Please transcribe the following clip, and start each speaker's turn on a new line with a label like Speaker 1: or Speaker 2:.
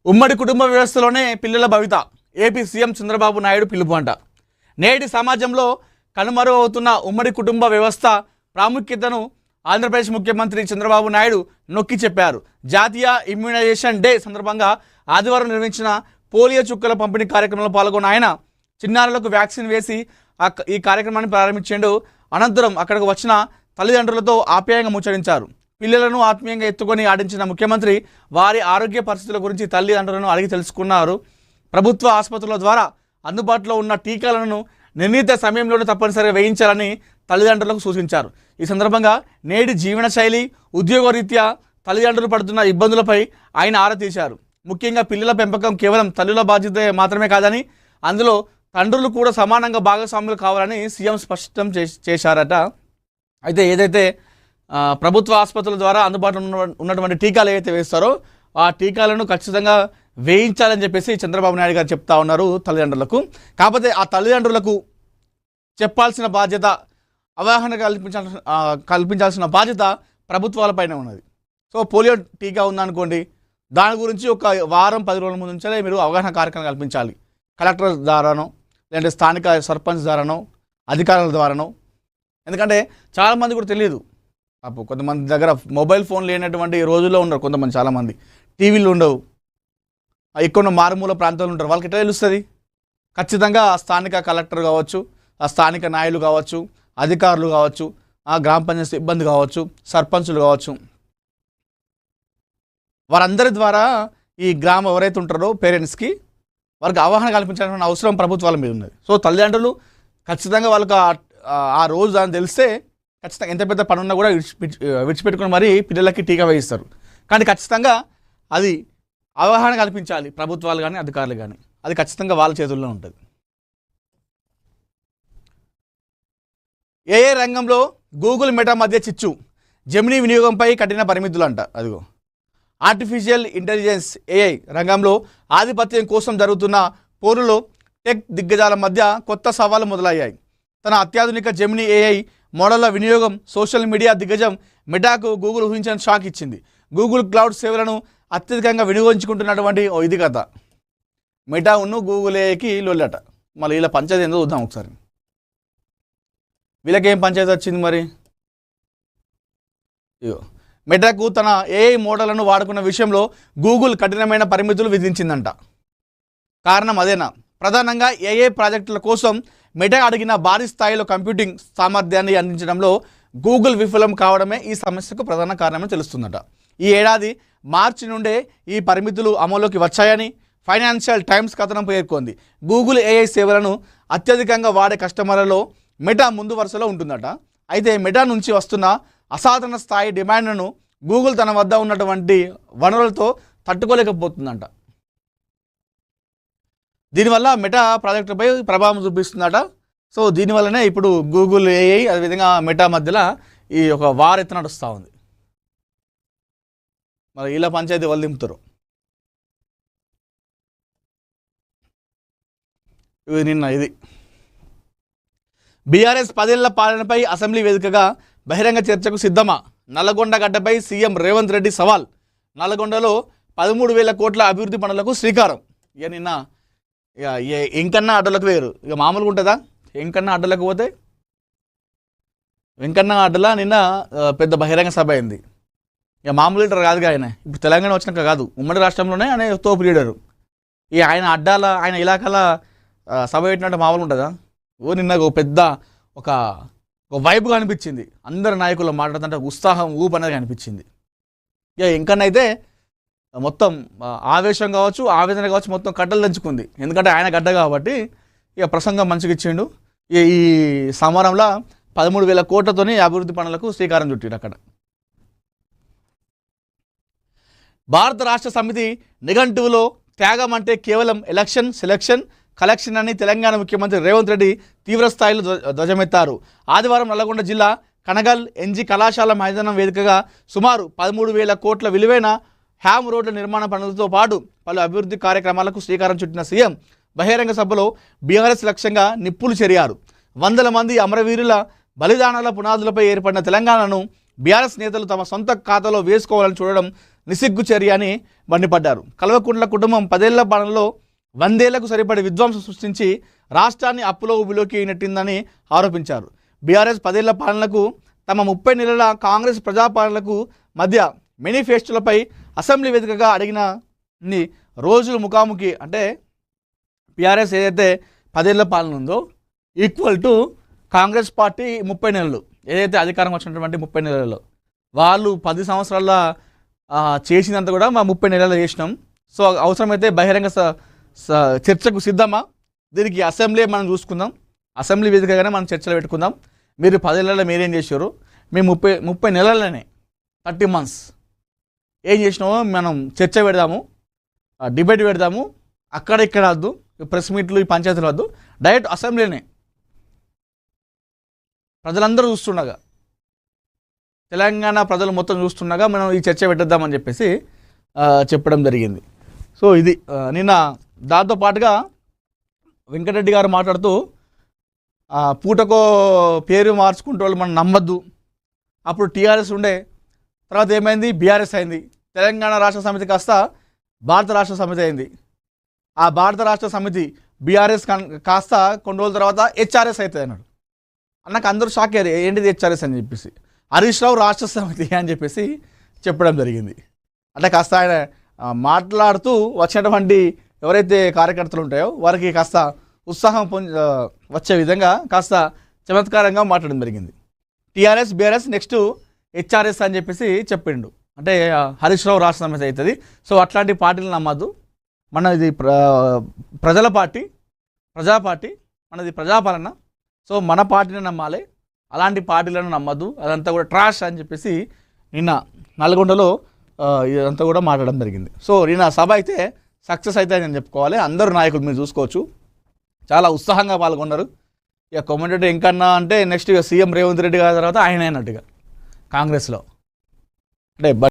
Speaker 1: ఉమ్మడి కుటుంబ వ్యవస్థలోనే పిల్లల భవిత ఏపీ సీఎం చంద్రబాబు నాయుడు పిలుపు అంట. నేటి సమాజంలో కనుమరుగవుతున్న ఉమ్మడి కుటుంబ వ్యవస్థ ప్రాముఖ్యతను ఆంధ్రప్రదేశ్ ముఖ్యమంత్రి చంద్రబాబు నాయుడు నొక్కి చెప్పారు. జాతీయ ఇమ్యూనైజేషన్ డే సందర్భంగా ఆదివారం నిర్వహించిన పోలియో చుక్కల పంపిణీ కార్యక్రమంలో పాల్గొన్న ఆయన చిన్నారులకు వ్యాక్సిన్ వేసి ఈ కార్యక్రమాన్ని ప్రారంభించాడు. అనంతరం అక్కడికి వచ్చిన తల్లిదండ్రులతో ఆప్యాయంగా ముచ్చరించారు. పిల్లలను ఆత్మీయంగా ఎత్తుకొని ఆడించిన ముఖ్యమంత్రి వారి ఆరోగ్య పరిస్థితుల గురించి తల్లిదండ్రులను అడిగి తెలుసుకున్నారు. ప్రభుత్వ ఆసుపత్రుల ద్వారా అందుబాటులో ఉన్న టీకాలను నిర్ణీత సమయంలోనే తప్పనిసరిగా వేయించాలని తల్లిదండ్రులకు సూచించారు. ఈ సందర్భంగా నేటి జీవనశైలి, ఉద్యోగరీత్యా తల్లిదండ్రులు పడుతున్న ఇబ్బందులపై ఆయన ఆరా తీశారు. ముఖ్యంగా పిల్లల పెంపకం కేవలం తల్లుల బాధ్యత మాత్రమే కాదని అందులో తండ్రులు కూడా సమానంగా భాగస్వాములు కావాలని సీఎం స్పష్టం చేశారట. అయితే ఏదైతే ప్రభుత్వ ఆసుపత్రుల ద్వారా అందుబాటులో ఉన్నటువంటి టీకాలు ఏవైతే వేస్తారో ఆ టీకాలను ఖచ్చితంగా వేయించాలని చెప్పేసి చంద్రబాబు నాయుడు గారు చెప్తా ఉన్నారు తల్లిదండ్రులకు. కాకపోతే ఆ తల్లిదండ్రులకు చెప్పాల్సిన బాధ్యత, అవగాహన కల్పించాల్సిన బాధ్యత ప్రభుత్వాలపైన ఉన్నది. సో పోలియో టీకా ఉందనుకోండి, దాని గురించి ఒక వారం 10 రోజుల ముందు నుంచే మీరు అవగాహన కార్యక్రమం కల్పించాలి. కలెక్టర్ ద్వారానో లేదంటే స్థానిక సర్పంచ్ ద్వారానో అధికారుల ద్వారానో. ఎందుకంటే చాలామంది కూడా తెలియదు. కొంతమంది దగ్గర మొబైల్ ఫోన్ లేనటువంటి రోజుల్లో ఉన్నారు. కొంతమంది చాలామంది టీవీలు ఉండవు, ఎక్కువ మారుమూల ప్రాంతాలు ఉంటారు. వాళ్ళకి ఎట్లా తెలుస్తుంది? ఖచ్చితంగా ఆ స్థానిక కలెక్టర్ కావచ్చు, ఆ స్థానిక నాయకులు కావచ్చు, అధికారులు కావచ్చు, ఆ గ్రామ పంచాయతీ సిబ్బంది కావచ్చు, సర్పంచులు కావచ్చు, వారందరి ద్వారా ఈ గ్రామం ఎవరైతే ఉంటారో పేరెంట్స్కి వారికి అవగాహన కల్పించాల్సిన అవసరం ప్రభుత్వాల మీద ఉన్నది. సో తల్లిదండ్రులు ఖచ్చితంగా వాళ్ళకి ఆ రోజు దాన్ని తెలిస్తే ఖచ్చితంగా ఎంత పెద్ద పని ఉన్నా కూడా విడిచిపెట్టుకుని మరీ పిల్లలకి టీకా వేయిస్తారు. కానీ ఖచ్చితంగా అది అవగాహన కల్పించాలి ప్రభుత్వాలు కానీ అధికారులు కానీ. అది ఖచ్చితంగా వాళ్ళ చేతుల్లో ఉంటుంది. ఏ రంగంలో గూగుల్ మెటా మధ్య చిచ్చు, జెమినీ వినియోగంపై కఠిన పరిమితులు అంట. అదిగో ఆర్టిఫిషియల్ ఇంటెలిజెన్స్ ఏఐ రంగంలో ఆధిపత్యం కోసం జరుగుతున్న పోరులో టెక్ దిగ్గజాల మధ్య కొత్త సవాళ్లు మొదలయ్యాయి. తన అత్యాధునిక జెమినీ ఏఐ మోడళ్ల వినియోగం సోషల్ మీడియా దిగ్గజం మెటాకు గూగుల్ ఊహించని షాక్ ఇచ్చింది. గూగుల్ క్లౌడ్ సేవలను అత్యధికంగా వినియోగించుకుంటున్నటువంటి ఇది కథ. మెటా ఉన్ను గూగుల్ ఏఐకి లొల్లట. మళ్ళీ వీళ్ళ పంచాయతీ ఏందో చూద్దాం ఒకసారి. వీళ్ళకేం పంచాయతీ వచ్చింది మరి? ఇగో మెటాకు తన ఏఐ మోడళ్లను వాడుకున్న విషయంలో గూగుల్ కఠినమైన పరిమితులు విధించిందంట. కారణం అదేనా? ప్రధానంగా ఏఐ ప్రాజెక్టుల కోసం మెటా అడిగిన భారీ స్థాయిలో కంప్యూటింగ్ సామర్థ్యాన్ని అందించడంలో గూగుల్ విఫలం కావడమే ఈ సమస్యకు ప్రధాన కారణమని తెలుస్తుందట. ఈ ఏడాది మార్చి నుండే ఈ పరిమితులు అమల్లోకి వచ్చాయని ఫైనాన్షియల్ టైమ్స్ కథనం పేర్కొంది. గూగుల్ ఏఐ సేవలను అత్యధికంగా వాడే కస్టమర్లలో మెటా ముందు వరుసలో ఉంటుందట. అయితే మెటా నుంచి వస్తున్న అసాధారణ స్థాయి డిమాండ్ను గూగుల్ తన వద్ద ఉన్నటువంటి వనరులతో తట్టుకోలేకపోతుందంట. దీనివల్ల మెటా ప్రాజెక్టుపై ప్రభావం చూపిస్తుందట. సో దీనివల్లనే ఇప్పుడు గూగుల్ ఏఐ అదేవిధంగా మెటా మధ్యలో ఈ ఒక వార్ ఎత్తున నడుస్తూ ఉంది. మరి ఇలా పంచాయతీ వాళ్ళు దింపుతారు. ఇది బీఆర్ఎస్ 10 ఏళ్ల పాలనపై అసెంబ్లీ వేదికగా బహిరంగ చర్చకు సిద్ధమా? నల్లగొండ గడ్డపై సీఎం రేవంత్ రెడ్డి సవాల్. నల్లగొండలో 13,000 కోట్ల అభివృద్ధి పనులకు శ్రీకారం. ఇక నిన్న వెంకన్న అడ్డలకు వేరు, ఇక మామూలుగా ఉంటుందా? వెంకన్న అడ్డలకు పోతే వెంకన్న అడ్డలా నిన్న పెద్ద బహిరంగ సభ అయింది. ఇక మామూలు లీడర్ కాదుగా ఆయన. ఇప్పుడు తెలంగాణ వచ్చినాక కాదు, ఉమ్మడి రాష్ట్రంలోనే ఆయన తోపు లీడరు. ఈ ఆయన అడ్డాల ఆయన ఇలాకాల సభ పెట్టినట్టు మామూలు ఉంటుందా? నిన్న ఒక పెద్ద ఒక వైబ్గా అనిపించింది. అందరు నాయకులు మాట్లాడుతుంటే ఉత్సాహం ఊపు అనేది కనిపించింది. ఇక వెంకన్న అయితే మొత్తం ఆవేశం కావచ్చు, ఆవేదన కావచ్చు, మొత్తం కట్టలు దంచుకుంది. ఎందుకంటే ఆయన గడ్డ కాబట్టి ఇక ప్రసంగం మంచిగా ఇచ్చిండు. ఈ సమరంలో 13,000 కోట్లతోని అభివృద్ధి పనులకు శ్రీకారం చుట్టిండు. అక్కడ భారత రాష్ట్ర సమితి నిఘంటువులో త్యాగం అంటే కేవలం ఎలక్షన్, సెలక్షన్, కలెక్షన్ అని తెలంగాణ ముఖ్యమంత్రి రేవంత్ రెడ్డి తీవ్రస్థాయిలో ధ్వజమెత్తారు. ఆదివారం నల్లగొండ జిల్లా కనగల్ ఎన్జీ కళాశాల మైదానం వేదికగా సుమారు 13,000 కోట్ల విలువైన హ్యామ్ రోడ్ల నిర్మాణ పనులతో పాటు పలు అభివృద్ధి కార్యక్రమాలకు శ్రీకారం చుట్టిన సీఎం బహిరంగ సభలో బీఆర్ఎస్ లక్ష్యంగా నిప్పులు చెరియారు. 100 మంది అమరవీరుల బలిదానాల పునాదులపై ఏర్పడిన తెలంగాణను బీఆర్ఎస్ నేతలు తమ సొంత ఖాతాలో వేసుకోవాలని చూడడం నిసిగ్గు చర్య అని మండిపడ్డారు. కల్వకుంట్ల కుటుంబం 10 ఏళ్ల పాలనలో 100 ఏళ్లకు సరిపడే విధ్వంసం సృష్టించి రాష్ట్రాన్ని అప్పులో ఊబిలోకి నెట్టిందని ఆరోపించారు. బీఆర్ఎస్ 10 ఏళ్ల పాలనకు తమ 30 నెలల కాంగ్రెస్ ప్రజాపాలనకు మధ్య మేనిఫెస్టోలపై అసెంబ్లీ వేదికగా అడిగిన రోజులు ముఖాముఖి అంటే బీఆర్ఎస్ ఏదైతే 10 ఏళ్ల పాలన ఉందో ఈక్వల్ టు కాంగ్రెస్ పార్టీ 30 నెలలు ఏదైతే అధికారం వచ్చినటువంటి 30 నెలల్లో వాళ్ళు 10 సంవత్సరాల చేసినంత కూడా మా 30 నెలలు చేసినాం. సో అవసరమైతే బహిరంగ చర్చకు సిద్ధమా, దీనికి అసెంబ్లీ మనం చూసుకుందాం, అసెంబ్లీ వేదికగానే మనం చర్చలు పెట్టుకుందాం. మీరు 10 ఏళ్ళలో మీరేం చేశారు, మేము 30 నెలలనే 30 months ఏం చేసినామో మనం చర్చ పెడదాము, డిబేట్ పెడదాము. అక్కడ ఇక్కడ వద్దు, ప్రెస్ మీట్లు ఈ పంచాయతీలు వద్దు, డైరెక్ట్ అసెంబ్లీనే ప్రజలందరూ చూస్తుండగా, తెలంగాణ ప్రజలు మొత్తం చూస్తుండగా మనం ఈ చర్చ పెట్టేద్దామని చెప్పేసి చెప్పడం జరిగింది. సో ఇది నిన్న దాంతో పాటుగా వెంకటరెడ్డి గారు మాట్లాడుతూ పూటకో పేరు మార్చుకుంటే వాళ్ళు మనం నమ్మద్దు, అప్పుడు టీఆర్ఎస్ ఉండే, తర్వాత ఏమైంది బీఆర్ఎస్ అయింది, తెలంగాణ రాష్ట్ర సమితి కాస్త భారత రాష్ట్ర సమితి అయింది. ఆ భారత రాష్ట్ర సమితి బీఆర్ఎస్ కాస్త కొన్ని రోజుల తర్వాత హెచ్ఆర్ఎస్ అవుతుంది అన్నాడు. నాకు అందరూ షాక్ అయ్యారు, ఏంటిది హెచ్ఆర్ఎస్ అని చెప్పేసి. హరీష్ రావు రాష్ట్ర సమితి అని చెప్పేసి చెప్పడం జరిగింది. అంటే కాస్త ఆయన మాట్లాడుతూ వచ్చినటువంటి ఎవరైతే కార్యకర్తలు ఉంటాయో వారికి కాస్త ఉత్సాహం వచ్చే విధంగా కాస్త చమత్కారంగా మాట్లాడడం జరిగింది. టీఆర్ఎస్ బీఆర్ఎస్ నెక్స్ట్ హెచ్ఆర్ఎస్ అని చెప్పేసి చెప్పిండు. అంటే హరీష్ రావు రాష్ట్ర సమితి అవుతుంది. సో అట్లాంటి పార్టీలు నమ్మద్దు, మన ఇది ప్రజల పార్టీ, ప్రజా పార్టీ, మనది ప్రజాపాలన. సో మన పార్టీని నమ్మాలి, అలాంటి పార్టీలను నమ్మద్దు, అదంతా కూడా ట్రాష్ అని చెప్పేసి నిన్న నల్గొండలో ఇదంతా కూడా మాట్లాడడం జరిగింది. సో నిన్న సభ అయితే సక్సెస్ అవుతాయని నేను చెప్పుకోవాలి. అందరూ నాయకులు మీరు చూసుకోవచ్చు చాలా ఉత్సాహంగా పాల్గొన్నారు. ఇక కొమ్మరెడ్డి ఇంకన్నా అంటే నెక్స్ట్ ఇక సీఎం రేవంత్ రెడ్డి గారి తర్వాత ఆయన అయినట్టుగా కాంగ్రెస్లో అంటే